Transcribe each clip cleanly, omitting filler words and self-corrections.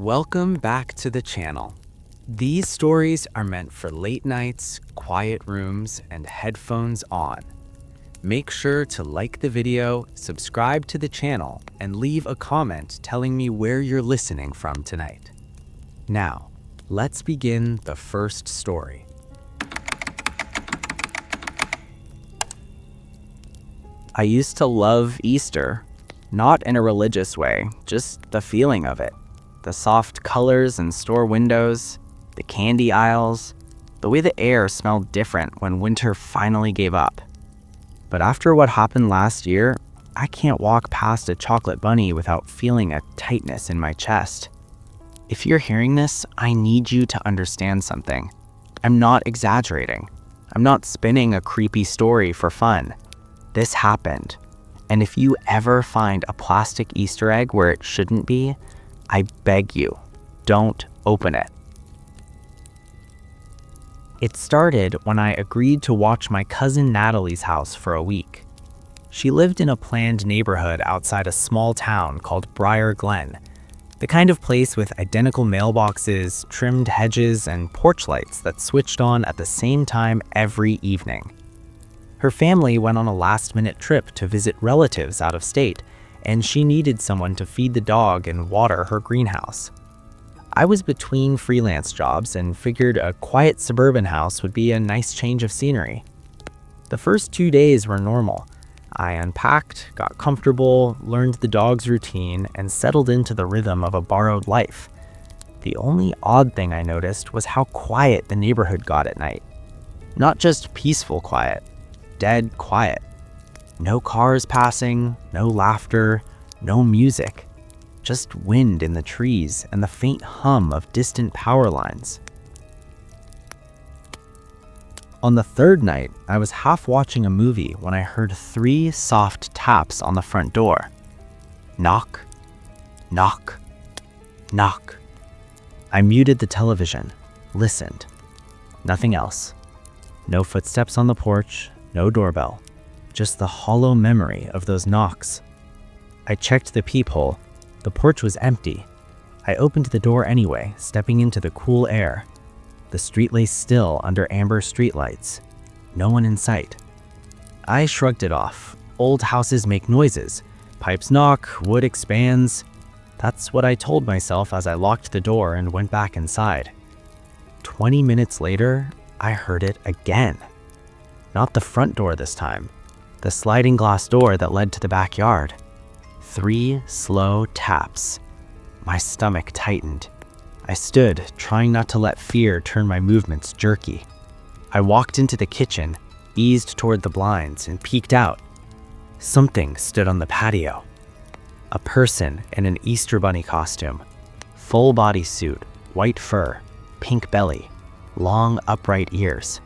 Welcome back to the channel. These stories are meant for late nights, quiet rooms, and headphones on. Make sure to like the video, subscribe to the channel, and leave a comment telling me where you're listening from tonight. Now, let's begin the first story. I used to love Easter, not in a religious way, just the feeling of it. The soft colors in store windows, the candy aisles, the way the air smelled different when winter finally gave up. But after what happened last year, I can't walk past a chocolate bunny without feeling a tightness in my chest. If you're hearing this, I need you to understand something. I'm not exaggerating. I'm not spinning a creepy story for fun. This happened. And if you ever find a plastic Easter egg where it shouldn't be, I beg you, don't open it. It started when I agreed to watch my cousin Natalie's house for a week. She lived in a planned neighborhood outside a small town called Briar Glen, the kind of place with identical mailboxes, trimmed hedges, and porch lights that switched on at the same time every evening. Her family went on a last-minute trip to visit relatives out of state, and she needed someone to feed the dog and water her greenhouse. I was between freelance jobs and figured a quiet suburban house would be a nice change of scenery. The first 2 days were normal. I unpacked, got comfortable, learned the dog's routine, and settled into the rhythm of a borrowed life. The only odd thing I noticed was how quiet the neighborhood got at night. Not just peaceful quiet, dead quiet. No cars passing, no laughter, no music. Just wind in the trees and the faint hum of distant power lines. On the third night, I was half watching a movie when I heard 3 soft taps on the front door. Knock, knock, knock. I muted the television, listened. Nothing else. No footsteps on the porch, no doorbell. Just the hollow memory of those knocks. I checked the peephole. The porch was empty. I opened the door anyway, stepping into the cool air. The street lay still under amber streetlights. No one in sight. I shrugged it off. Old houses make noises. Pipes knock, wood expands. That's what I told myself as I locked the door and went back inside. 20 minutes later, I heard it again. Not the front door this time. The sliding glass door that led to the backyard. 3 slow taps. My stomach tightened. I stood, trying not to let fear turn my movements jerky. I walked into the kitchen, eased toward the blinds, and peeked out. Something stood on the patio. A person in an Easter bunny costume. Full body suit, white fur, pink belly, long upright ears.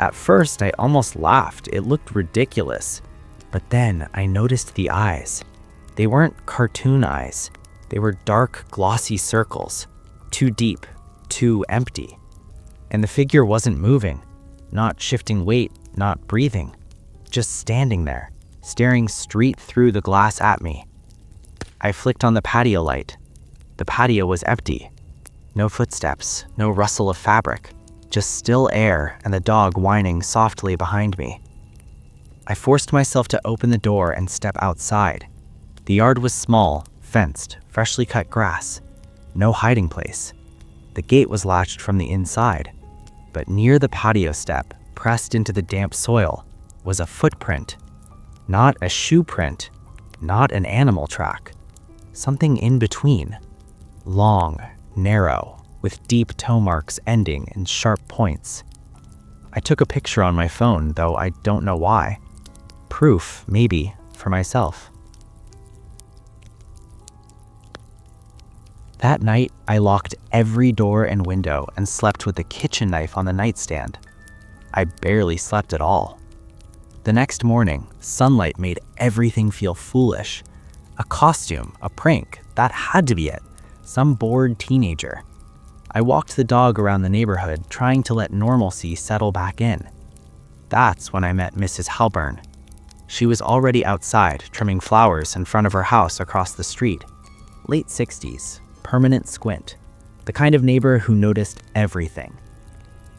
At first, I almost laughed. It looked ridiculous. But then I noticed the eyes. They weren't cartoon eyes. They were dark, glossy circles. Too deep, too empty. And the figure wasn't moving, not shifting weight, not breathing. Just standing there, staring straight through the glass at me. I flicked on the patio light. The patio was empty. No footsteps, no rustle of fabric. Just still air and the dog whining softly behind me. I forced myself to open the door and step outside. The yard was small, fenced, freshly cut grass. No hiding place. The gate was latched from the inside. But near the patio step, pressed into the damp soil, was a footprint. Not a shoe print, not an animal track. Something in between. Long, narrow, with deep toe marks ending in sharp points. I took a picture on my phone, though I don't know why. Proof, maybe, for myself. That night, I locked every door and window and slept with a kitchen knife on the nightstand. I barely slept at all. The next morning, sunlight made everything feel foolish. A costume, a prank, that had to be it. Some bored teenager. I walked the dog around the neighborhood, trying to let normalcy settle back in. That's when I met Mrs. Halburn. She was already outside, trimming flowers in front of her house across the street. Late 60s, permanent squint, the kind of neighbor who noticed everything.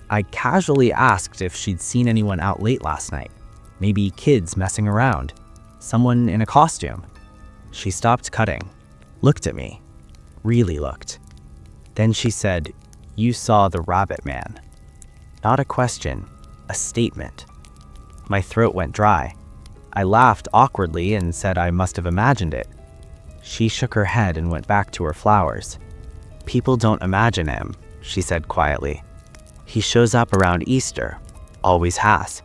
I casually asked if she'd seen anyone out late last night, maybe kids messing around, someone in a costume. She stopped cutting, looked at me, really looked. Then she said, "You saw the rabbit man." Not a question, a statement. My throat went dry. I laughed awkwardly and said I must have imagined it. She shook her head and went back to her flowers. "People don't imagine him," she said quietly. "He shows up around Easter, always has."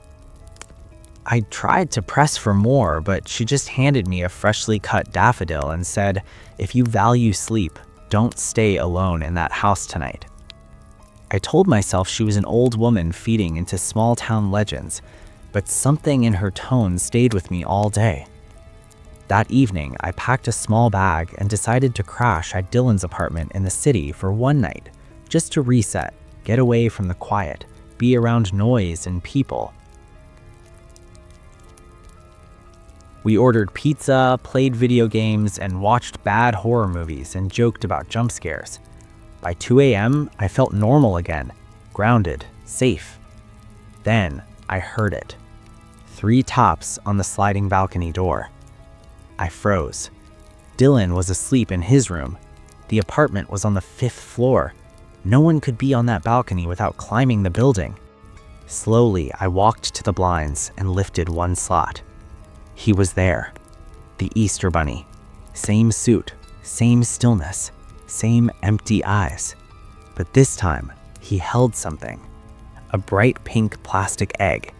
I tried to press for more, but she just handed me a freshly cut daffodil and said, "If you value sleep, don't stay alone in that house tonight." I told myself she was an old woman feeding into small-town legends, but something in her tone stayed with me all day. That evening, I packed a small bag and decided to crash at Dylan's apartment in the city for one night, just to reset, get away from the quiet, be around noise and people. We ordered pizza, played video games, and watched bad horror movies and joked about jump scares. By 2 a.m., I felt normal again, grounded, safe. Then I heard it. 3 taps on the sliding balcony door. I froze. Dylan was asleep in his room. The apartment was on the 5th floor. No one could be on that balcony without climbing the building. Slowly, I walked to the blinds and lifted one slot. He was there. The Easter Bunny. Same suit, same stillness, same empty eyes. But this time, he held something. A bright pink plastic egg.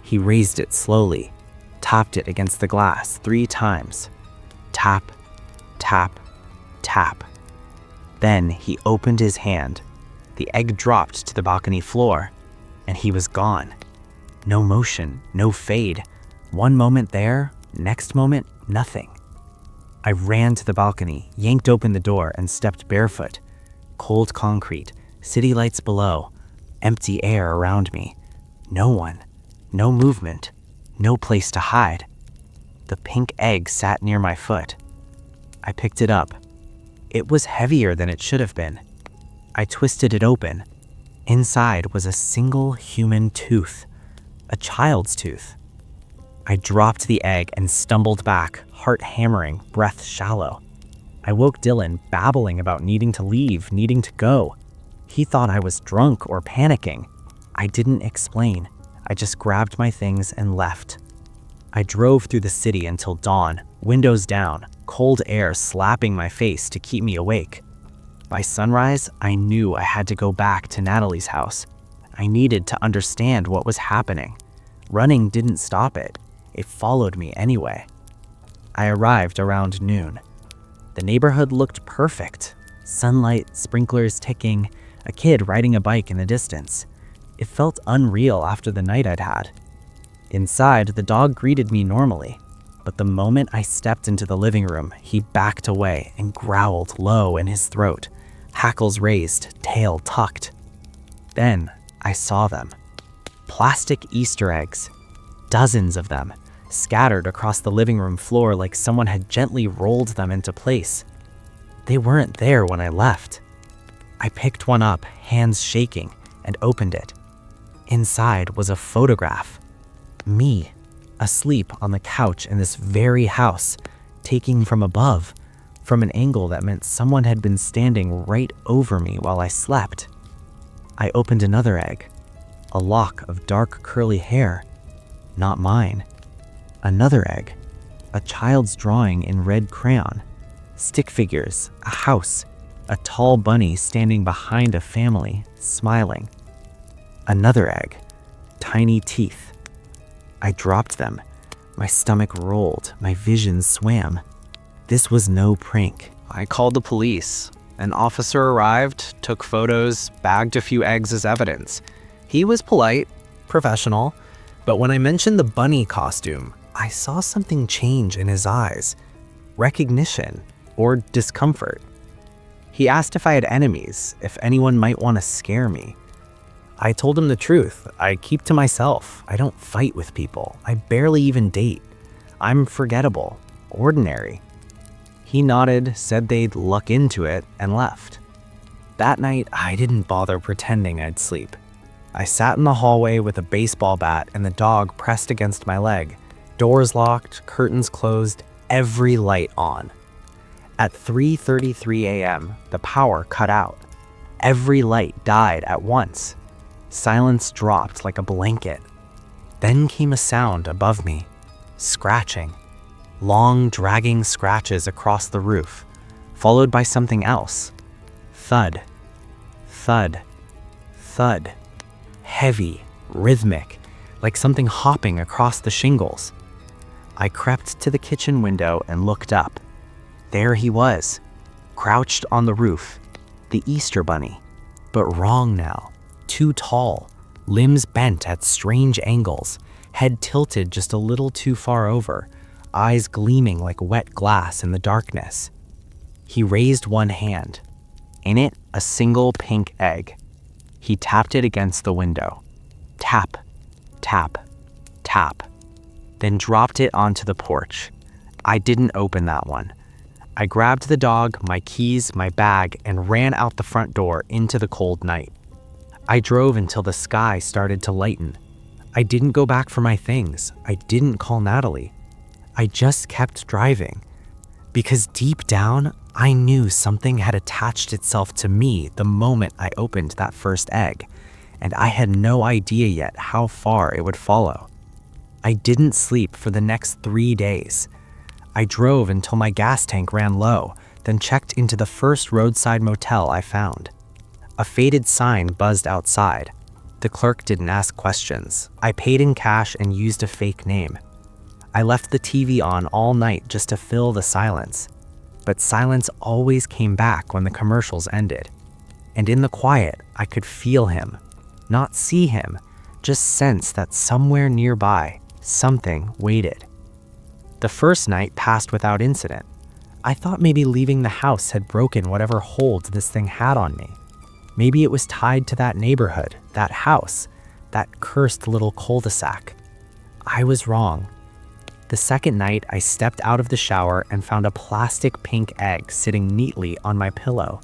He raised it slowly, tapped it against the glass 3 times. Tap, tap, tap. Then he opened his hand. The egg dropped to the balcony floor, and he was gone. No motion, no fade. One moment there, next moment, nothing. I ran to the balcony, yanked open the door, and stepped barefoot. Cold concrete, city lights below, empty air around me. No one, no movement, no place to hide. The pink egg sat near my foot. I picked it up. It was heavier than it should have been. I twisted it open. Inside was a single human tooth, a child's tooth. I dropped the egg and stumbled back, heart hammering, breath shallow. I woke Dylan, babbling about needing to leave, needing to go. He thought I was drunk or panicking. I didn't explain. I just grabbed my things and left. I drove through the city until dawn, windows down, cold air slapping my face to keep me awake. By sunrise, I knew I had to go back to Natalie's house. I needed to understand what was happening. Running didn't stop it. It followed me anyway. I arrived around noon. The neighborhood looked perfect. Sunlight, sprinklers ticking, a kid riding a bike in the distance. It felt unreal after the night I'd had. Inside, the dog greeted me normally, but the moment I stepped into the living room, he backed away and growled low in his throat, hackles raised, tail tucked. Then I saw them. Plastic Easter eggs. Dozens of them, scattered across the living room floor like someone had gently rolled them into place. They weren't there when I left. I picked one up, hands shaking, and opened it. Inside was a photograph. Me, asleep on the couch in this very house, taking from above, from an angle that meant someone had been standing right over me while I slept. I opened another egg, a lock of dark curly hair. Not mine. Another egg, a child's drawing in red crayon, stick figures, a house, a tall bunny standing behind a family, smiling. Another egg, tiny teeth. I dropped them. My stomach rolled, my vision swam. This was no prank. I called the police. An officer arrived, took photos, bagged a few eggs as evidence. He was polite, professional, but when I mentioned the bunny costume, I saw something change in his eyes. Recognition or discomfort. He asked if I had enemies, if anyone might want to scare me. I told him the truth. I keep to myself. I don't fight with people. I barely even date. I'm forgettable, ordinary. He nodded, said they'd look into it, and left. That night, I didn't bother pretending I'd sleep. I sat in the hallway with a baseball bat and the dog pressed against my leg, doors locked, curtains closed, every light on. At 3:33 a.m., the power cut out. Every light died at once. Silence dropped like a blanket. Then came a sound above me, scratching. Long, dragging scratches across the roof, followed by something else. Thud, thud, thud. Heavy, rhythmic, like something hopping across the shingles. I crept to the kitchen window and looked up. There he was, crouched on the roof, the Easter Bunny, but wrong now, too tall, limbs bent at strange angles, head tilted just a little too far over, eyes gleaming like wet glass in the darkness. He raised one hand. In it, a single pink egg. He tapped it against the window. Tap, tap, tap. Then dropped it onto the porch. I didn't open that one. I grabbed the dog, my keys, my bag, and ran out the front door into the cold night. I drove until the sky started to lighten. I didn't go back for my things. I didn't call Natalie. I just kept driving. Because deep down, I knew something had attached itself to me the moment I opened that first egg, and I had no idea yet how far it would follow. I didn't sleep for the next 3 days. I drove until my gas tank ran low, then checked into the first roadside motel I found. A faded sign buzzed outside. The clerk didn't ask questions. I paid in cash and used a fake name. I left the TV on all night just to fill the silence. But silence always came back when the commercials ended. And in the quiet, I could feel him. Not see him, just sense that somewhere nearby, something waited. The first night passed without incident. I thought maybe leaving the house had broken whatever hold this thing had on me. Maybe it was tied to that neighborhood, that house, that cursed little cul-de-sac. I was wrong. The second night, I stepped out of the shower and found a plastic pink egg sitting neatly on my pillow.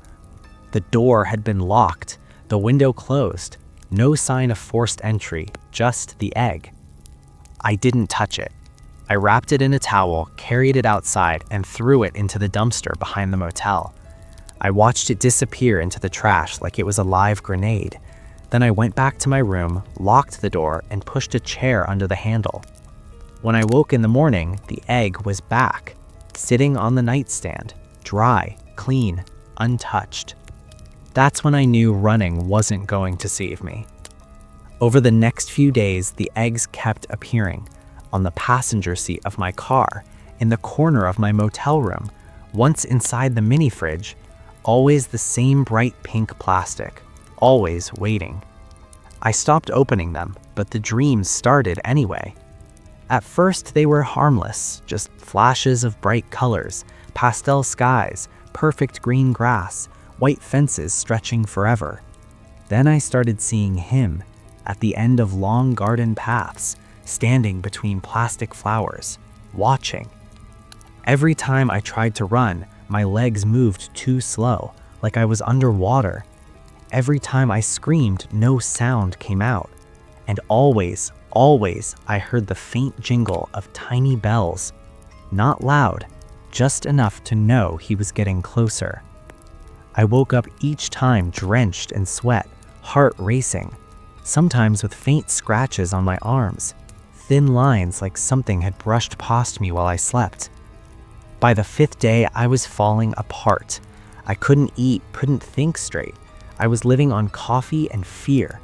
The door had been locked, the window closed, no sign of forced entry, just the egg. I didn't touch it. I wrapped it in a towel, carried it outside, and threw it into the dumpster behind the motel. I watched it disappear into the trash like it was a live grenade. Then I went back to my room, locked the door, and pushed a chair under the handle. When I woke in the morning, the egg was back, sitting on the nightstand, dry, clean, untouched. That's when I knew running wasn't going to save me. Over the next few days, the eggs kept appearing on the passenger seat of my car, in the corner of my motel room, once inside the mini fridge, always the same bright pink plastic, always waiting. I stopped opening them, but the dreams started anyway. At first, they were harmless, just flashes of bright colors, pastel skies, perfect green grass, white fences stretching forever. Then I started seeing him, at the end of long garden paths, standing between plastic flowers, watching. Every time I tried to run, my legs moved too slow, like I was underwater. Every time I screamed, no sound came out. And always, I heard the faint jingle of tiny bells. Not loud, just enough to know he was getting closer. I woke up each time drenched in sweat, heart racing, sometimes with faint scratches on my arms, thin lines like something had brushed past me while I slept. By the 5th day, I was falling apart. I couldn't eat, couldn't think straight. I was living on coffee and fear.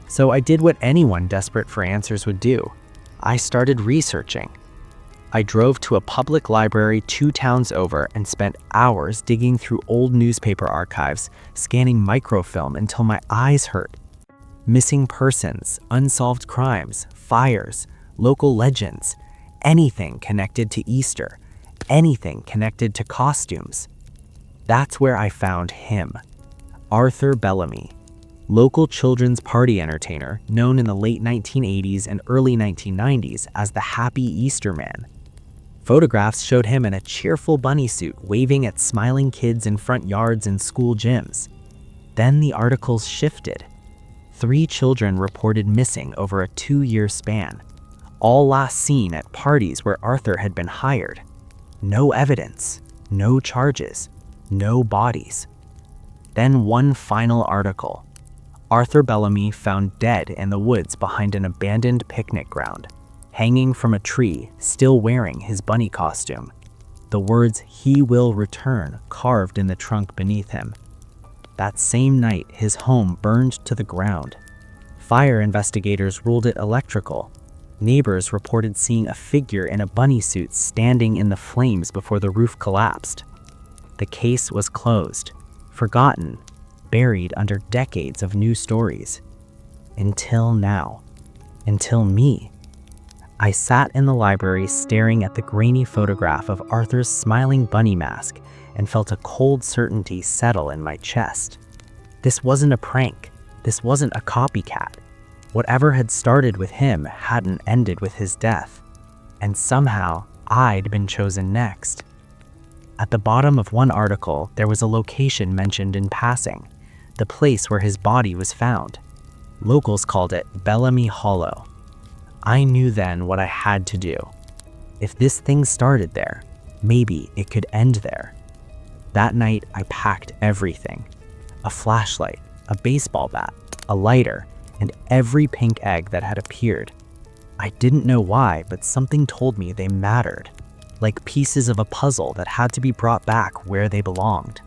So I did what anyone desperate for answers would do. I started researching. I drove to a public library 2 towns over and spent hours digging through old newspaper archives, scanning microfilm until my eyes hurt. Missing persons, unsolved crimes, fires, local legends, anything connected to Easter, anything connected to costumes. That's where I found him, Arthur Bellamy, local children's party entertainer known in the late 1980s and early 1990s as the Happy Easter Man. Photographs showed him in a cheerful bunny suit waving at smiling kids in front yards and school gyms. Then the articles shifted. 3 children reported missing over a 2-year span, all last seen at parties where Arthur had been hired. No evidence, no charges, no bodies. Then one final article. Arthur Bellamy found dead in the woods behind an abandoned picnic ground, hanging from a tree, still wearing his bunny costume. The words "He will return" carved in the trunk beneath him. That same night, his home burned to the ground. Fire investigators ruled it electrical. Neighbors reported seeing a figure in a bunny suit standing in the flames before the roof collapsed. The case was closed, forgotten, buried under decades of new stories. Until now. Until me. I sat in the library staring at the grainy photograph of Arthur's smiling bunny mask and felt a cold certainty settle in my chest. This wasn't a prank. This wasn't a copycat. Whatever had started with him hadn't ended with his death. And somehow, I'd been chosen next. At the bottom of one article, there was a location mentioned in passing, the place where his body was found. Locals called it Bellamy Hollow. I knew then what I had to do. If this thing started there, maybe it could end there. That night, I packed everything. A flashlight, a baseball bat, a lighter, and every pink egg that had appeared. I didn't know why, but something told me they mattered, like pieces of a puzzle that had to be brought back where they belonged.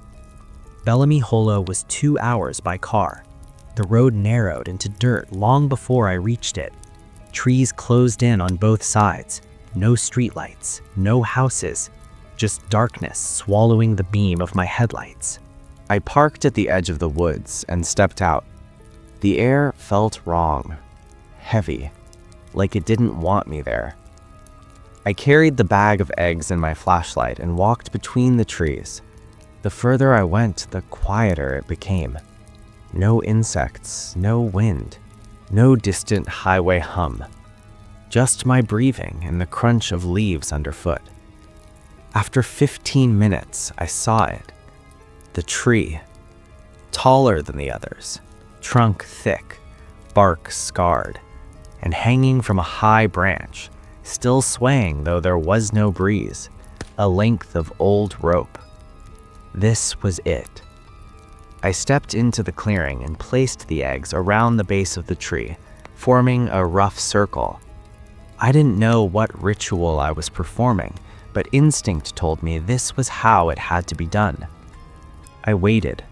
Bellamy Hollow was 2 hours by car. The road narrowed into dirt long before I reached it. Trees closed in on both sides. No streetlights, no houses, just darkness swallowing the beam of my headlights. I parked at the edge of the woods and stepped out. The air felt wrong, heavy, like it didn't want me there. I carried the bag of eggs and my flashlight and walked between the trees. The further I went, the quieter it became. No insects, no wind, no distant highway hum. Just my breathing and the crunch of leaves underfoot. After 15 minutes, I saw it. The tree, taller than the others, trunk thick, bark scarred, and hanging from a high branch, still swaying though there was no breeze, a length of old rope. This was it. I stepped into the clearing and placed the eggs around the base of the tree, forming a rough circle. I didn't know what ritual I was performing, but instinct told me this was how it had to be done. I waited.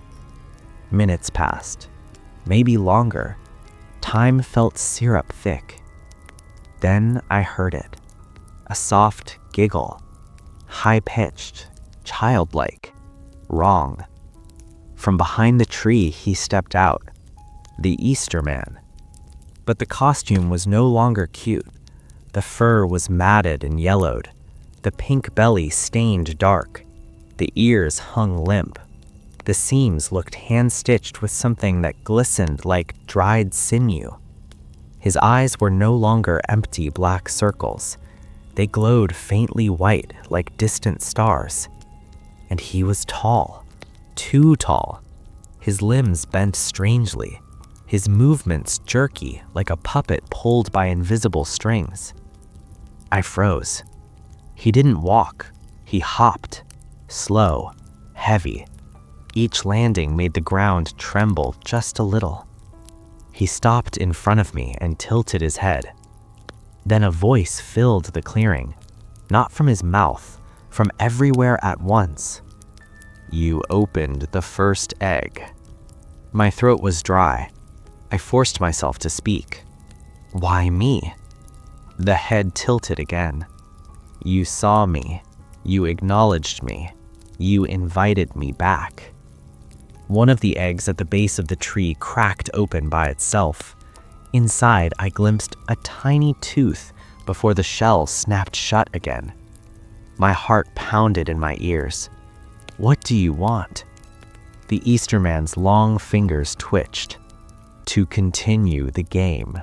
Minutes passed, maybe longer. Time felt syrup thick. Then I heard it. A soft giggle. High-pitched, childlike, wrong. From behind the tree, he stepped out. The Easter man. But the costume was no longer cute. The fur was matted and yellowed. The pink belly stained dark. The ears hung limp. The seams looked hand-stitched with something that glistened like dried sinew. His eyes were no longer empty black circles. They glowed faintly white like distant stars. And he was tall, too tall. His limbs bent strangely, his movements jerky like a puppet pulled by invisible strings. I froze. He didn't walk, he hopped, slow, heavy. Each landing made the ground tremble just a little. He stopped in front of me and tilted his head. Then a voice filled the clearing, not from his mouth, from everywhere at once. You opened the first egg. My throat was dry. I forced myself to speak. Why me? The head tilted again. You saw me. You acknowledged me. You invited me back. One of the eggs at the base of the tree cracked open by itself. Inside, I glimpsed a tiny tooth before the shell snapped shut again. My heart pounded in my ears. What do you want? The Easter man's long fingers twitched. To continue the game.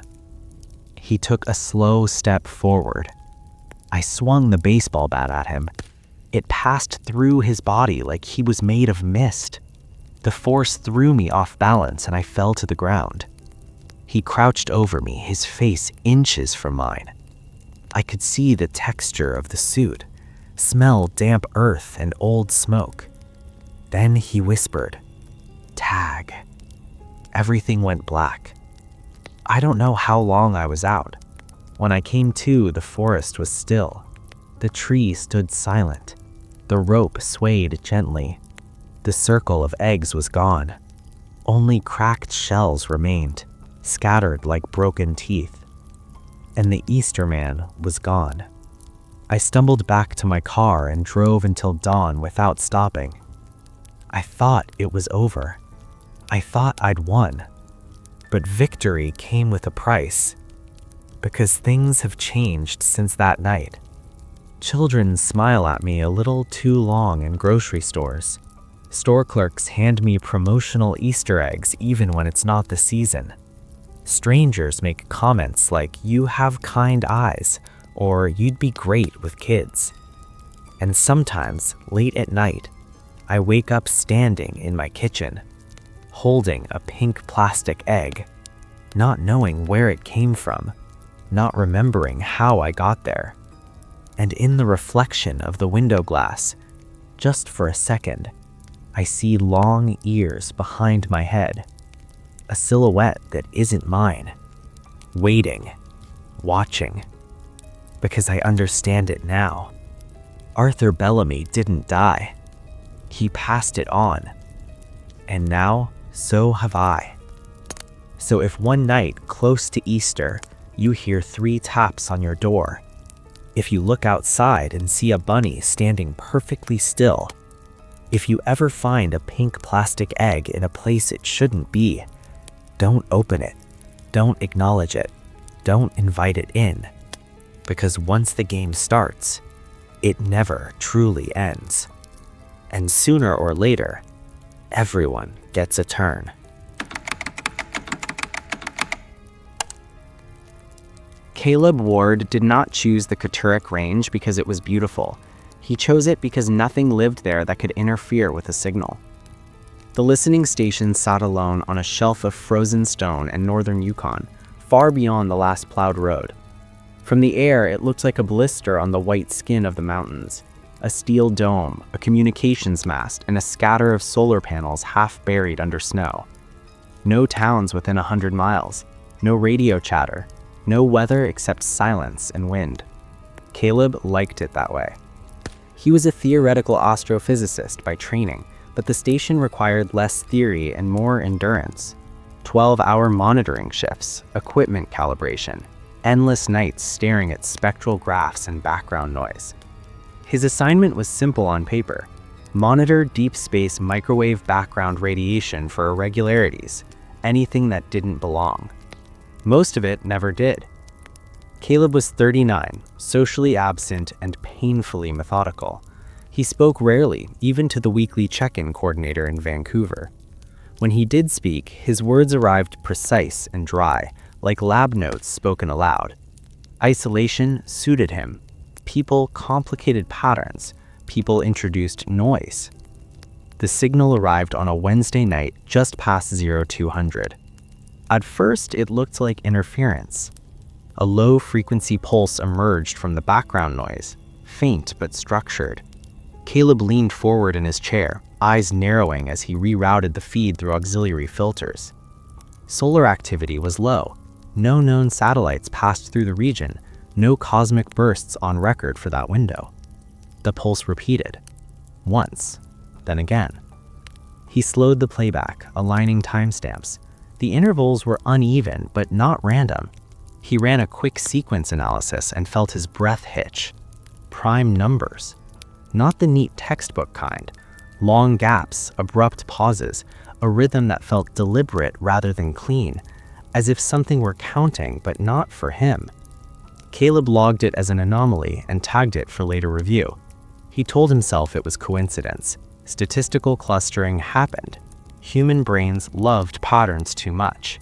He took a slow step forward. I swung the baseball bat at him. It passed through his body like he was made of mist. The force threw me off balance and I fell to the ground. He crouched over me, his face inches from mine. I could see the texture of the suit, smell damp earth and old smoke. Then he whispered, "Tag." Everything went black. I don't know how long I was out. When I came to, the forest was still. The tree stood silent. The rope swayed gently. The circle of eggs was gone. Only cracked shells remained, scattered like broken teeth. And the Easter man was gone. I stumbled back to my car and drove until dawn without stopping. I thought it was over. I thought I'd won. But victory came with a price. Because things have changed since that night. Children smile at me a little too long in grocery stores. Store clerks hand me promotional Easter eggs even when it's not the season. Strangers make comments like, "You have kind eyes," or "You'd be great with kids." And sometimes, late at night, I wake up standing in my kitchen, holding a pink plastic egg, not knowing where it came from, not remembering how I got there. And in the reflection of the window glass, just for a second, I see long ears behind my head, a silhouette that isn't mine, waiting, watching, because I understand it now. Arthur Bellamy didn't die. He passed it on. And now, so have I. So if one night, close to Easter, you hear 3 taps on your door, if you look outside and see a bunny standing perfectly still, if you ever find a pink plastic egg in a place it shouldn't be, don't open it, don't acknowledge it, don't invite it in, because once the game starts, it never truly ends. And sooner or later, everyone gets a turn. Caleb Ward did not choose the Katurek Range because it was beautiful. He chose it because nothing lived there that could interfere with a signal. The listening station sat alone on a shelf of frozen stone in northern Yukon, far beyond the last plowed road. From the air, it looked like a blister on the white skin of the mountains. A steel dome, a communications mast, and a scatter of solar panels half buried under snow. No towns within 100 miles, no radio chatter, no weather except silence and wind. Caleb liked it that way. He was a theoretical astrophysicist by training, but the station required less theory and more endurance. 12-hour monitoring shifts, equipment calibration, endless nights staring at spectral graphs and background noise. His assignment was simple on paper: monitor deep space microwave background radiation for irregularities, anything that didn't belong. Most of it never did. Caleb was 39, socially absent and painfully methodical. He spoke rarely, even to the weekly check-in coordinator in Vancouver. When he did speak, his words arrived precise and dry, like lab notes spoken aloud. Isolation suited him. People complicated patterns. People introduced noise. The signal arrived on a Wednesday night just past 0200. At first, it looked like interference. A low-frequency pulse emerged from the background noise, faint but structured. Caleb leaned forward in his chair, eyes narrowing as he rerouted the feed through auxiliary filters. Solar activity was low. No known satellites passed through the region, no cosmic bursts on record for that window. The pulse repeated. Once, then again. He slowed the playback, aligning timestamps. The intervals were uneven, but not random. He ran a quick sequence analysis and felt his breath hitch. Prime numbers. Not the neat textbook kind. Long gaps, abrupt pauses, a rhythm that felt deliberate rather than clean, as if something were counting but not for him. Caleb logged it as an anomaly and tagged it for later review. He told himself it was coincidence. Statistical clustering happened. Human brains loved patterns too much.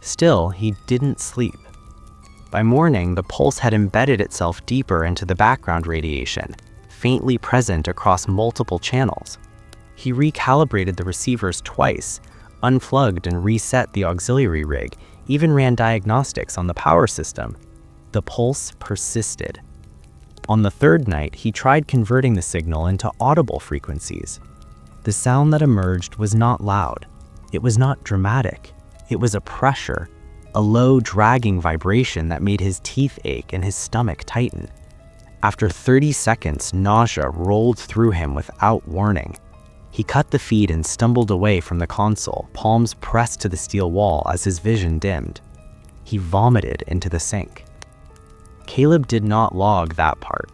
Still, he didn't sleep. By morning, the pulse had embedded itself deeper into the background radiation, faintly present across multiple channels. He recalibrated the receivers twice, unplugged and reset the auxiliary rig, even ran diagnostics on the power system. The pulse persisted. On the third night, he tried converting the signal into audible frequencies. The sound that emerged was not loud. It was not dramatic. It was a pressure, a low, dragging vibration that made his teeth ache and his stomach tighten. After 30 seconds, nausea rolled through him without warning. He cut the feed and stumbled away from the console, palms pressed to the steel wall as his vision dimmed. He vomited into the sink. Caleb did not log that part.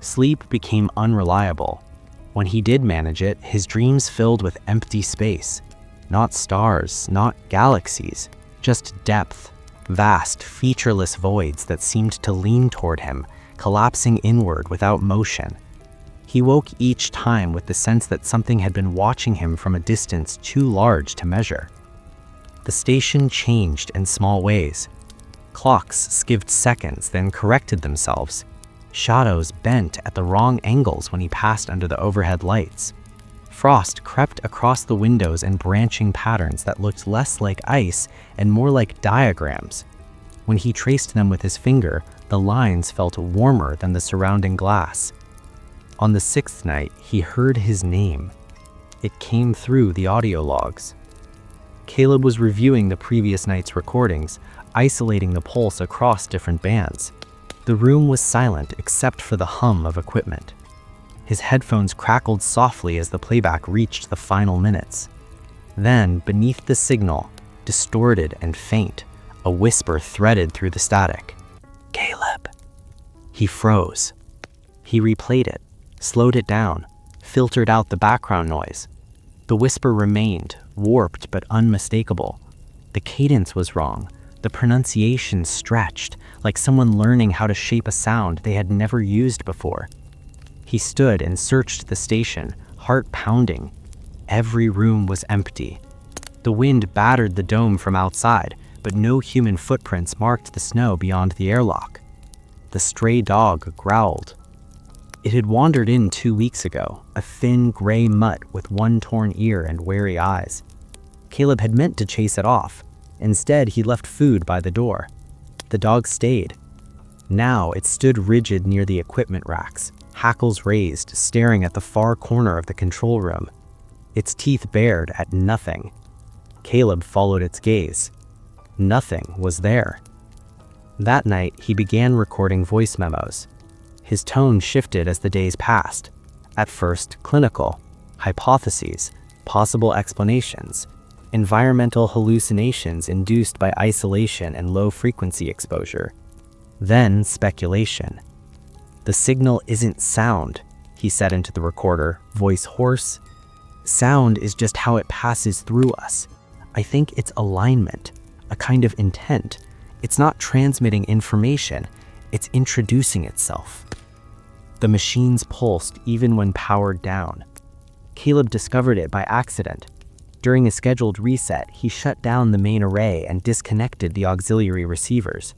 Sleep became unreliable. When he did manage it, his dreams filled with empty space. Not stars, not galaxies, just depth, vast, featureless voids that seemed to lean toward him, collapsing inward without motion. He woke each time with the sense that something had been watching him from a distance too large to measure. The station changed in small ways. Clocks skipped seconds, then corrected themselves. Shadows bent at the wrong angles when he passed under the overhead lights. Frost crept across the windows in branching patterns that looked less like ice and more like diagrams. When he traced them with his finger, the lines felt warmer than the surrounding glass. On the sixth night, he heard his name. It came through the audio logs. Caleb was reviewing the previous night's recordings, isolating the pulse across different bands. The room was silent except for the hum of equipment. His headphones crackled softly as the playback reached the final minutes. Then, beneath the signal, distorted and faint, a whisper threaded through the static. "Caleb." He froze. He replayed it, slowed it down, filtered out the background noise. The whisper remained, warped but unmistakable. The cadence was wrong. The pronunciation stretched, like someone learning how to shape a sound they had never used before. He stood and searched the station, heart pounding. Every room was empty. The wind battered the dome from outside, but no human footprints marked the snow beyond the airlock. The stray dog growled. It had wandered in 2 weeks ago, a thin gray mutt with one torn ear and wary eyes. Caleb had meant to chase it off. Instead, he left food by the door. The dog stayed. Now it stood rigid near the equipment racks, hackles raised, staring at the far corner of the control room. Its teeth bared at nothing. Caleb followed its gaze. Nothing was there. That night, he began recording voice memos. His tone shifted as the days passed. At first, clinical, hypotheses, possible explanations, environmental hallucinations induced by isolation and low-frequency exposure. Then speculation. "The signal isn't sound," he said into the recorder, voice hoarse. "Sound is just how it passes through us. I think it's alignment, a kind of intent. It's not transmitting information, it's introducing itself." The machines pulsed even when powered down. Caleb discovered it by accident. During a scheduled reset, he shut down the main array and disconnected the auxiliary receivers.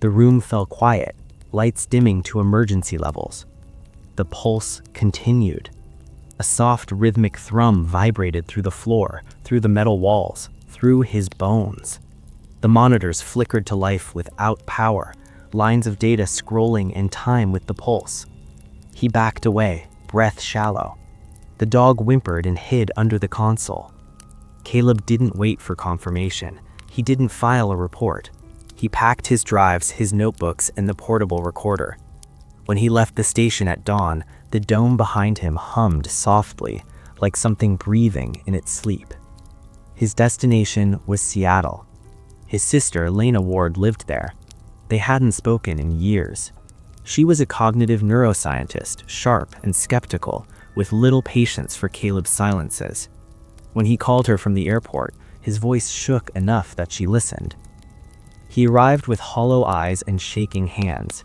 The room fell quiet, lights dimming to emergency levels. The pulse continued. A soft rhythmic thrum vibrated through the floor, through the metal walls, through his bones. The monitors flickered to life without power, lines of data scrolling in time with the pulse. He backed away, breath shallow. The dog whimpered and hid under the console. Caleb didn't wait for confirmation. He didn't file a report. He packed his drives, his notebooks, and the portable recorder. When he left the station at dawn, the dome behind him hummed softly, like something breathing in its sleep. His destination was Seattle. His sister, Lena Ward, lived there. They hadn't spoken in years. She was a cognitive neuroscientist, sharp and skeptical, with little patience for Caleb's silences. When he called her from the airport, his voice shook enough that she listened. He arrived with hollow eyes and shaking hands.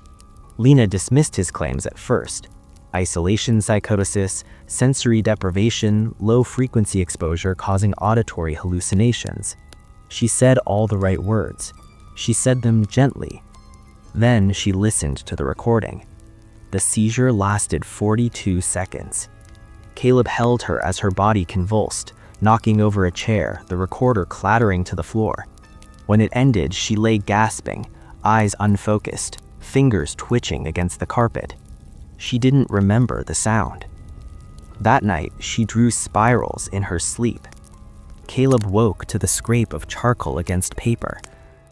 Lena dismissed his claims at first. Isolation psychosis, sensory deprivation, low-frequency exposure causing auditory hallucinations. She said all the right words. She said them gently, Then she listened to the recording. The seizure lasted 42 seconds. Caleb held her as her body convulsed, knocking over a chair, the recorder clattering to the floor. When it ended, she lay gasping, eyes unfocused, fingers twitching against the carpet. She didn't remember the sound. That night, she drew spirals in her sleep. Caleb woke to the scrape of charcoal against paper.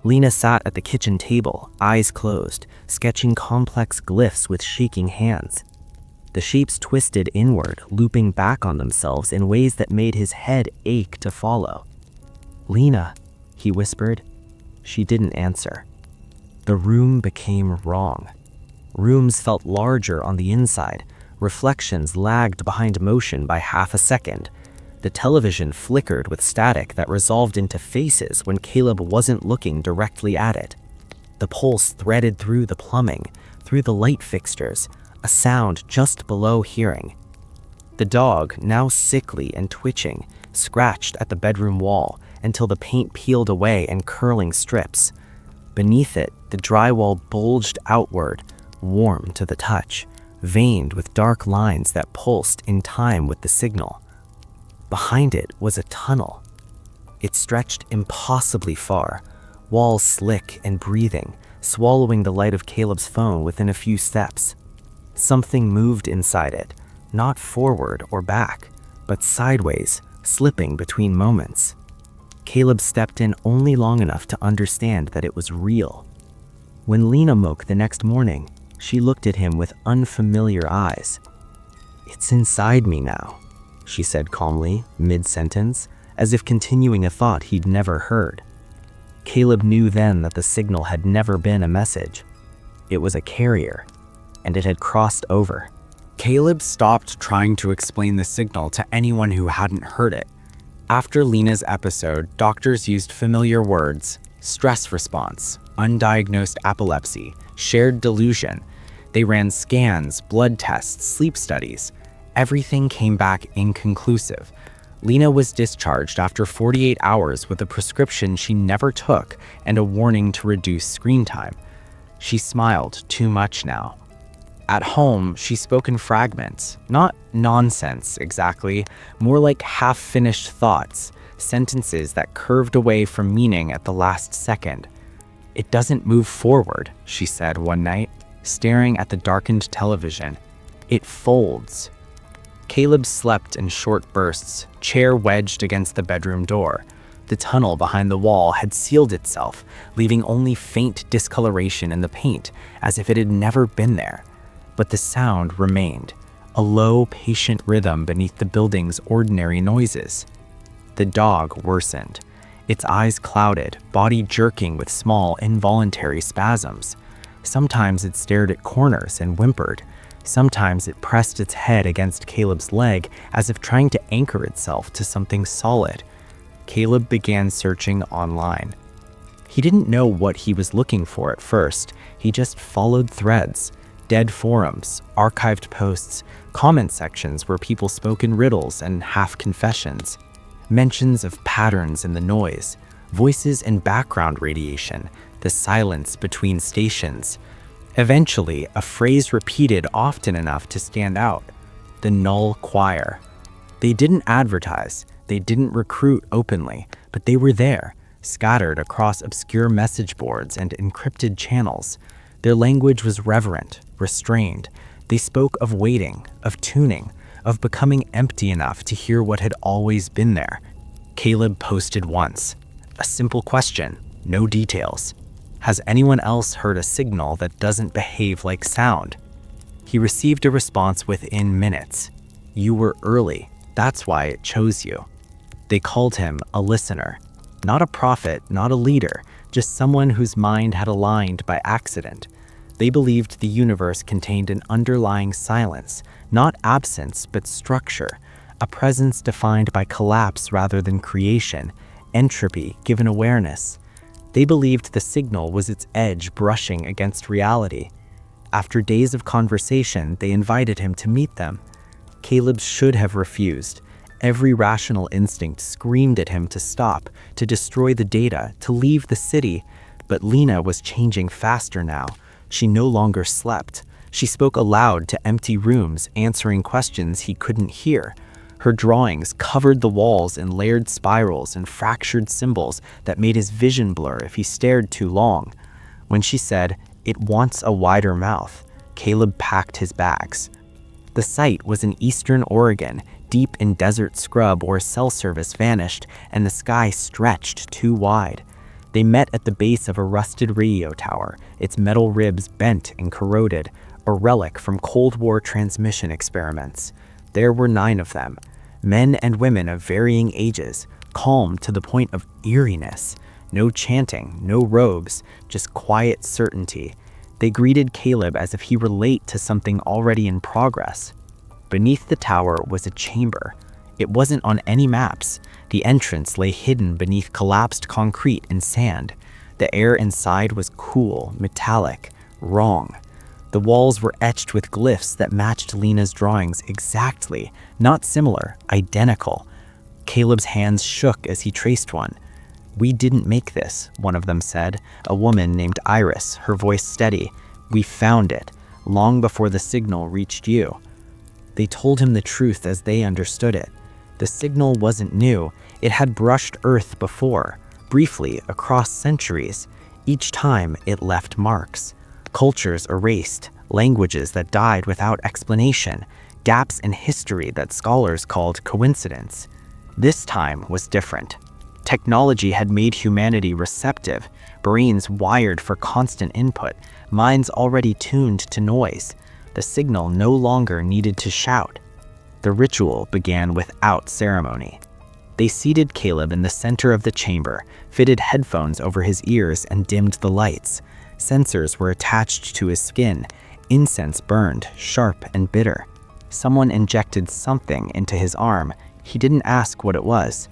Lena sat at the kitchen table, eyes closed, sketching complex glyphs with shaking hands. The shapes twisted inward, looping back on themselves in ways that made his head ache to follow. "Lena," he whispered. She didn't answer. The room became wrong. Rooms felt larger on the inside. Reflections lagged behind motion by half a second. The television flickered with static that resolved into faces when Caleb wasn't looking directly at it. The pulse threaded through the plumbing, through the light fixtures, a sound just below hearing. The dog, now sickly and twitching, scratched at the bedroom wall until the paint peeled away in curling strips. Beneath it, the drywall bulged outward, warm to the touch, veined with dark lines that pulsed in time with the signal. Behind it was a tunnel. It stretched impossibly far, walls slick and breathing, swallowing the light of Caleb's phone within a few steps. Something moved inside it, not forward or back, but sideways, slipping between moments. Caleb stepped in only long enough to understand that it was real. When Lena woke the next morning, she looked at him with unfamiliar eyes. "It's inside me now," she said calmly, mid-sentence, as if continuing a thought he'd never heard. Caleb knew then that the signal had never been a message. It was a carrier, and it had crossed over. Caleb stopped trying to explain the signal to anyone who hadn't heard it. After Lena's episode, doctors used familiar words: stress response, undiagnosed epilepsy, shared delusion. They ran scans, blood tests, sleep studies. Everything came back inconclusive. Lena was discharged after 48 hours with a prescription she never took and a warning to reduce screen time. She smiled too much now. At home, she spoke in fragments, not nonsense exactly, more like half-finished thoughts, sentences that curved away from meaning at the last second. "It doesn't move forward," she said one night, staring at the darkened television. "It folds." Caleb slept in short bursts, chair wedged against the bedroom door. The tunnel behind the wall had sealed itself, leaving only faint discoloration in the paint, as if it had never been there. But the sound remained, a low, patient rhythm beneath the building's ordinary noises. The dog worsened, its eyes clouded, body jerking with small, involuntary spasms. Sometimes it stared at corners and whimpered. Sometimes it pressed its head against Caleb's leg as if trying to anchor itself to something solid. Caleb began searching online. He didn't know what he was looking for at first. He just followed threads, dead forums, archived posts, comment sections where people spoke in riddles and half-confessions, mentions of patterns in the noise, voices and background radiation, the silence between stations. Eventually, a phrase repeated often enough to stand out: the null choir. They didn't advertise, they didn't recruit openly, but they were there, scattered across obscure message boards and encrypted channels. Their language was reverent, restrained. They spoke of waiting, of tuning, of becoming empty enough to hear what had always been there. Caleb posted once. A simple question, no details. Has anyone else heard a signal that doesn't behave like sound? He received a response within minutes. You were early. That's why it chose you. They called him a listener. Not a prophet, not a leader, just someone whose mind had aligned by accident. They believed the universe contained an underlying silence, not absence, but structure, a presence defined by collapse rather than creation, entropy given awareness. They believed the signal was its edge brushing against reality. After days of conversation, they invited him to meet them. Caleb should have refused. Every rational instinct screamed at him to stop, to destroy the data, to leave the city. But Lena was changing faster now. She no longer slept. She spoke aloud to empty rooms, answering questions he couldn't hear. Her drawings covered the walls in layered spirals and fractured symbols that made his vision blur if he stared too long. When she said, "It wants a wider mouth," Caleb packed his bags. The site was in eastern Oregon, deep in desert scrub where cell service vanished and the sky stretched too wide. They met at the base of a rusted radio tower, its metal ribs bent and corroded, a relic from Cold War transmission experiments. There were 9 of them, men and women of varying ages, calm to the point of eeriness. No chanting, no robes, just quiet certainty. They greeted Caleb as if he were late to something already in progress. Beneath the tower was a chamber. It wasn't on any maps. The entrance lay hidden beneath collapsed concrete and sand. The air inside was cool, metallic, wrong. The walls were etched with glyphs that matched Lena's drawings exactly, not similar, identical. Caleb's hands shook as he traced one. "We didn't make this," one of them said, a woman named Iris, her voice steady. "We found it, long before the signal reached you." They told him the truth as they understood it. The signal wasn't new. It had brushed Earth before, briefly, across centuries. Each time, it left marks. Cultures erased, languages that died without explanation, gaps in history that scholars called coincidence. This time was different. Technology had made humanity receptive, brains wired for constant input, minds already tuned to noise. The signal no longer needed to shout. The ritual began without ceremony. They seated Caleb in the center of the chamber, fitted headphones over his ears, and dimmed the lights. Sensors were attached to his skin. Incense burned, sharp and bitter. Someone injected something into his arm. He didn't ask what it was.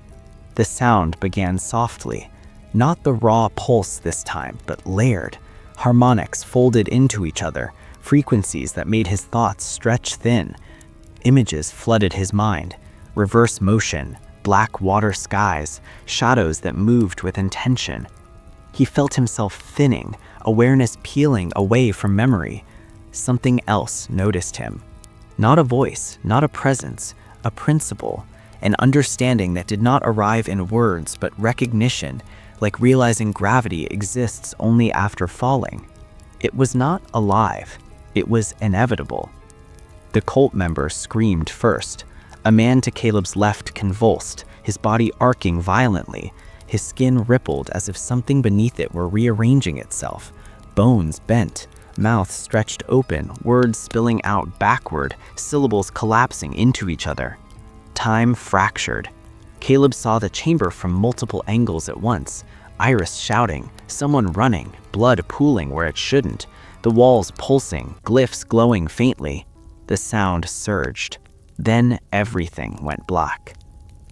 The sound began softly. Not the raw pulse this time, but layered. Harmonics folded into each other, frequencies that made his thoughts stretch thin. Images flooded his mind. Reverse motion, black water skies, shadows that moved with intention. He felt himself thinning, awareness peeling away from memory. Something else noticed him. Not a voice, not a presence, a principle, an understanding that did not arrive in words but recognition, like realizing gravity exists only after falling. It was not alive. It was inevitable. The cult member screamed first. A man to Caleb's left convulsed, his body arcing violently. His skin rippled as if something beneath it were rearranging itself. Bones bent, mouth stretched open, words spilling out backward, syllables collapsing into each other. Time fractured. Caleb saw the chamber from multiple angles at once. Iris shouting, someone running, blood pooling where it shouldn't, the walls pulsing, glyphs glowing faintly. The sound surged. Then everything went black.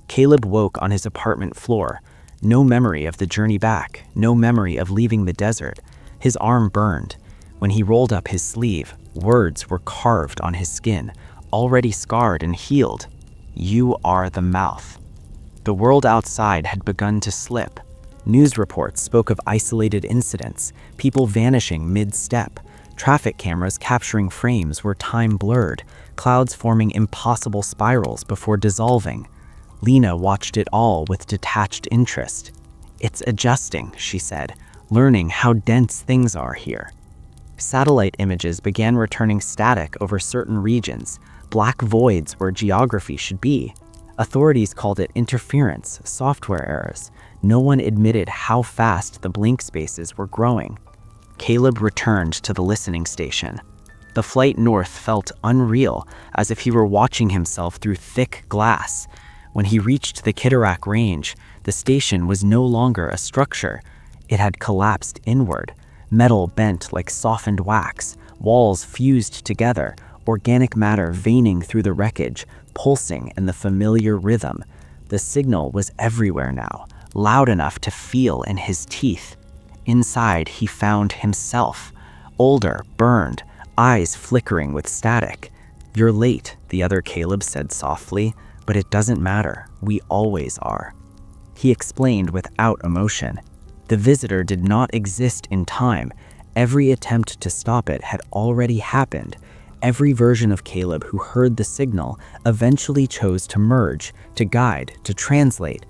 Caleb woke on his apartment floor. No memory of the journey back, no memory of leaving the desert. His arm burned. When he rolled up his sleeve, words were carved on his skin, already scarred and healed. "You are the mouth." The world outside had begun to slip. News reports spoke of isolated incidents, people vanishing mid-step, traffic cameras capturing frames where time blurred, clouds forming impossible spirals before dissolving. Lena watched it all with detached interest. "It's adjusting," she said, "learning how dense things are here." Satellite images began returning static over certain regions, black voids where geography should be. Authorities called it interference, software errors. No one admitted how fast the blank spaces were growing. Caleb returned to the listening station. The flight north felt unreal, as if he were watching himself through thick glass. When he reached the Kittarak Range, the station was no longer a structure. It had collapsed inward. Metal bent like softened wax, walls fused together, organic matter veining through the wreckage, pulsing in the familiar rhythm. The signal was everywhere now, loud enough to feel in his teeth. Inside, he found himself, older, burned, eyes flickering with static. "You're late," the other Caleb said softly, "but it doesn't matter. We always are." He explained without emotion. The visitor did not exist in time. Every attempt to stop it had already happened. Every version of Caleb who heard the signal eventually chose to merge, to guide, to translate.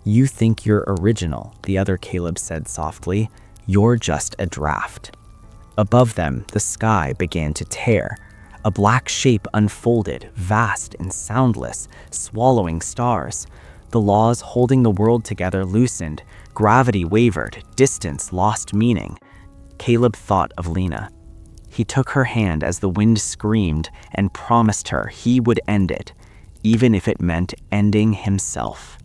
"You think you're original," the other Caleb said softly. "You're just a draft." Above them, the sky began to tear. A black shape unfolded, vast and soundless, swallowing stars. The laws holding the world together loosened. Gravity wavered. Distance lost meaning. Caleb thought of Lena. He took her hand as the wind screamed and promised her he would end it, even if it meant ending himself.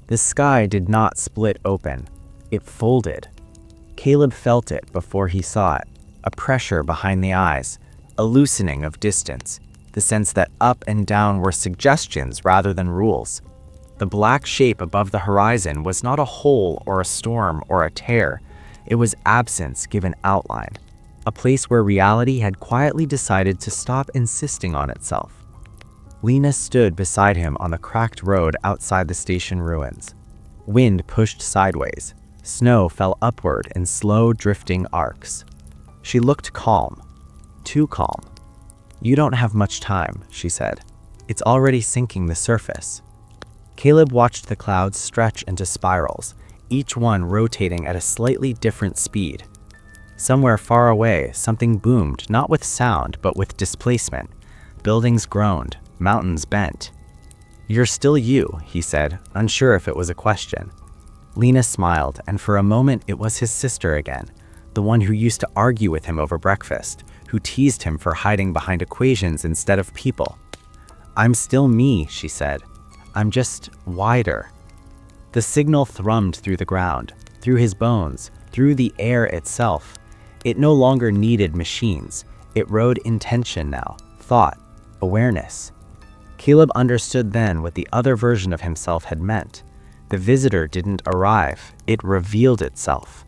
The sky did not split open. It folded. Caleb felt it before he saw it, a pressure behind the eyes, a loosening of distance, the sense that up and down were suggestions rather than rules. The black shape above the horizon was not a hole or a storm or a tear. It was absence given outline, a place where reality had quietly decided to stop insisting on itself. Lena stood beside him on the cracked road outside the station ruins. Wind pushed sideways. Snow fell upward in slow, drifting arcs. She looked calm, too calm. "You don't have much time," she said. "It's already sinking the surface." Caleb watched the clouds stretch into spirals, each one rotating at a slightly different speed. Somewhere far away, something boomed, not with sound, but with displacement. Buildings groaned, mountains bent. "You're still you," he said, unsure if it was a question. Lena smiled, and for a moment it was his sister again, the one who used to argue with him over breakfast, who teased him for hiding behind equations instead of people. "I'm still me," she said. "I'm just wider." The signal thrummed through the ground, through his bones, through the air itself. It no longer needed machines. It rode intention now, thought, awareness. Caleb understood then what the other version of himself had meant. The visitor didn't arrive, it revealed itself.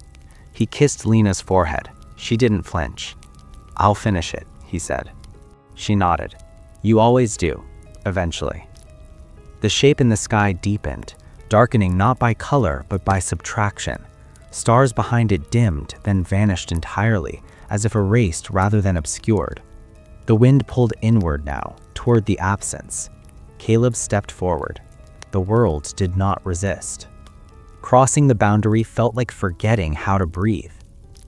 He kissed Lena's forehead. She didn't flinch. "I'll finish it," he said. She nodded. "You always do, eventually." The shape in the sky deepened, darkening not by color but by subtraction. Stars behind it dimmed, then vanished entirely, as if erased rather than obscured. The wind pulled inward now, toward the absence. Caleb stepped forward. The world did not resist. Crossing the boundary felt like forgetting how to breathe.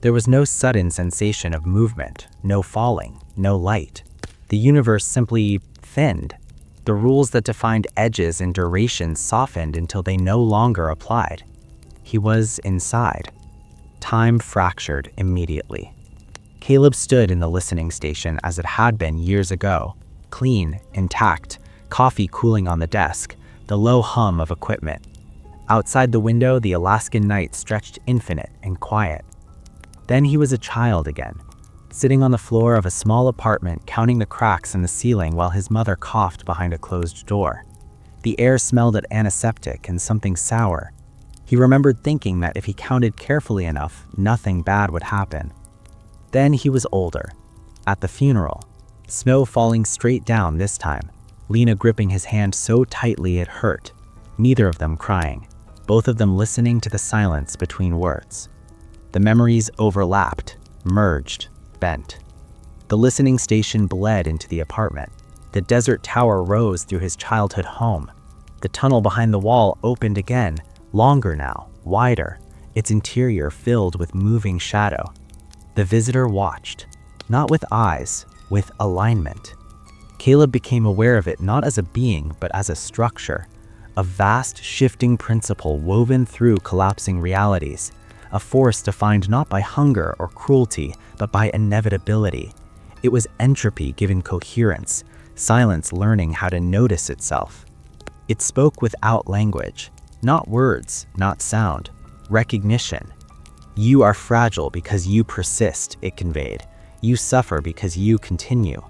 There was no sudden sensation of movement, no falling, no light. The universe simply thinned. The rules that defined edges and duration softened until they no longer applied. He was inside. Time fractured immediately. Caleb stood in the listening station as it had been years ago, clean, intact, coffee cooling on the desk, the low hum of equipment. Outside the window, the Alaskan night stretched infinite and quiet. Then he was a child again, sitting on the floor of a small apartment counting the cracks in the ceiling while his mother coughed behind a closed door. The air smelled of antiseptic and something sour. He remembered thinking that if he counted carefully enough, nothing bad would happen. Then he was older, at the funeral, snow falling straight down this time, Lena gripping his hand so tightly it hurt, neither of them crying, both of them listening to the silence between words. The memories overlapped, merged, bent. The listening station bled into the apartment. The desert tower rose through his childhood home. The tunnel behind the wall opened again, longer now, wider, its interior filled with moving shadow. The visitor watched, not with eyes, with alignment. Caleb became aware of it not as a being, but as a structure, a vast shifting principle woven through collapsing realities, a force defined not by hunger or cruelty, but by inevitability. It was entropy given coherence, silence learning how to notice itself. It spoke without language, not words, not sound, recognition. You are fragile because you persist, it conveyed. You suffer because you continue.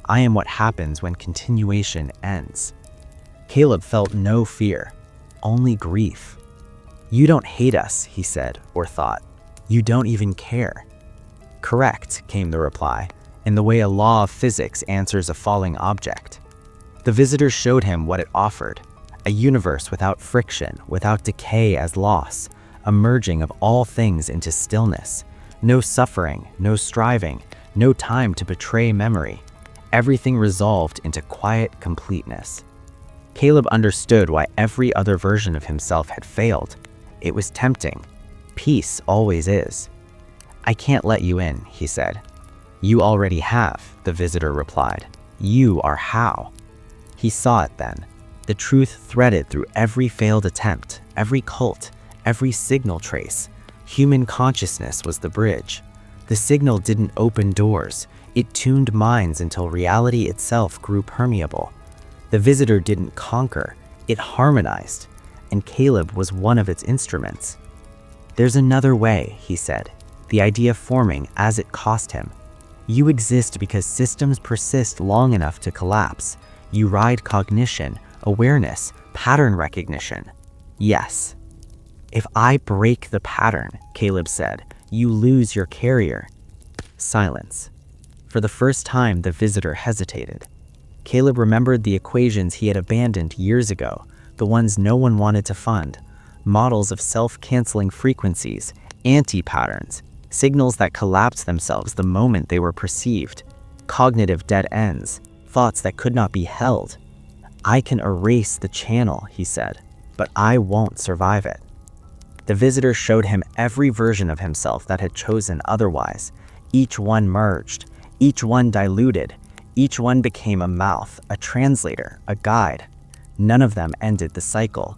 I am what happens when continuation ends. Caleb felt no fear, only grief. You don't hate us, he said, or thought. You don't even care. Correct, came the reply, in the way a law of physics answers a falling object. The visitor showed him what it offered, a universe without friction, without decay as loss, a merging of all things into stillness. No suffering, no striving, no time to betray memory. Everything resolved into quiet completeness. Caleb understood why every other version of himself had failed. It was tempting. Peace always is. "I can't let you in," he said. "You already have," the visitor replied. "You are how." He saw it then. The truth threaded through every failed attempt, every cult, every signal trace. Human consciousness was the bridge. The signal didn't open doors. It tuned minds until reality itself grew permeable. The visitor didn't conquer. It harmonized. And Caleb was one of its instruments. "There's another way," he said, the idea forming as it cost him. "You exist because systems persist long enough to collapse. You ride cognition, awareness, pattern recognition." "Yes." "If I break the pattern," Caleb said, "you lose your carrier." Silence. For the first time, the visitor hesitated. Caleb remembered the equations he had abandoned years ago, the ones no one wanted to fund, models of self-canceling frequencies, anti-patterns, signals that collapsed themselves the moment they were perceived, cognitive dead ends, thoughts that could not be held. "I can erase the channel," he said, "but I won't survive it." The visitor showed him every version of himself that had chosen otherwise. Each one merged, each one diluted, each one became a mouth, a translator, a guide. None of them ended the cycle.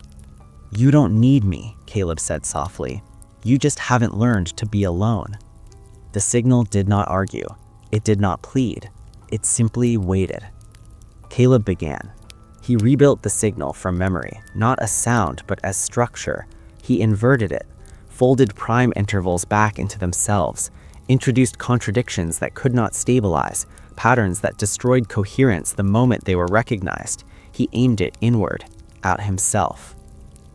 "You don't need me," Caleb said softly. "You just haven't learned to be alone." The signal did not argue. It did not plead. It simply waited. Caleb began. He rebuilt the signal from memory, not as sound, but as structure. He inverted it, folded prime intervals back into themselves, introduced contradictions that could not stabilize, patterns that destroyed coherence the moment they were recognized. He aimed it inward, at himself.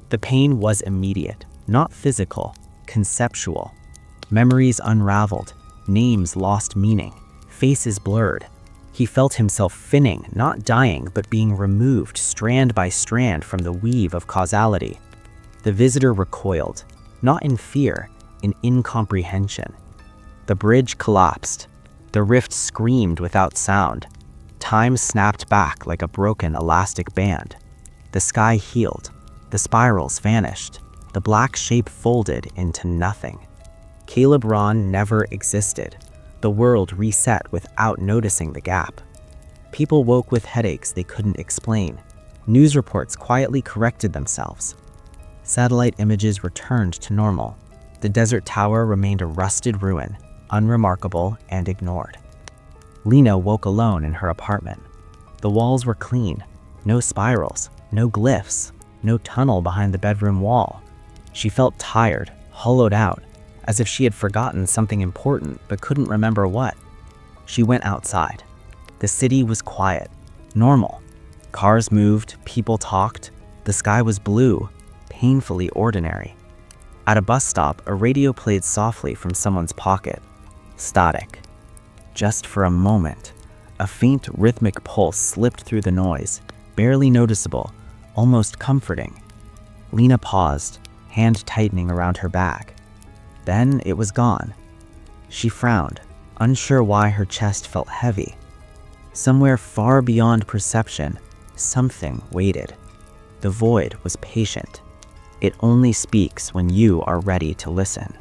The pain was immediate, not physical, conceptual. Memories unraveled, names lost meaning, faces blurred. He felt himself finning, not dying, but being removed strand by strand from the weave of causality. The visitor recoiled, not in fear, in incomprehension. The bridge collapsed. The rift screamed without sound. Time snapped back like a broken elastic band. The sky healed. The spirals vanished. The black shape folded into nothing. Caleb Ron never existed. The world reset without noticing the gap. People woke with headaches they couldn't explain. News reports quietly corrected themselves. Satellite images returned to normal. The desert tower remained a rusted ruin, unremarkable and ignored. Lena woke alone in her apartment. The walls were clean. No spirals, no glyphs, no tunnel behind the bedroom wall. She felt tired, hollowed out, as if she had forgotten something important but couldn't remember what. She went outside. The city was quiet, normal. Cars moved, people talked. The sky was blue, painfully ordinary. At a bus stop, a radio played softly from someone's pocket. Static. Just for a moment, a faint rhythmic pulse slipped through the noise, barely noticeable, almost comforting. Lena paused, hand tightening around her bag. Then it was gone. She frowned, unsure why her chest felt heavy. Somewhere far beyond perception, something waited. The void was patient. It only speaks when you are ready to listen.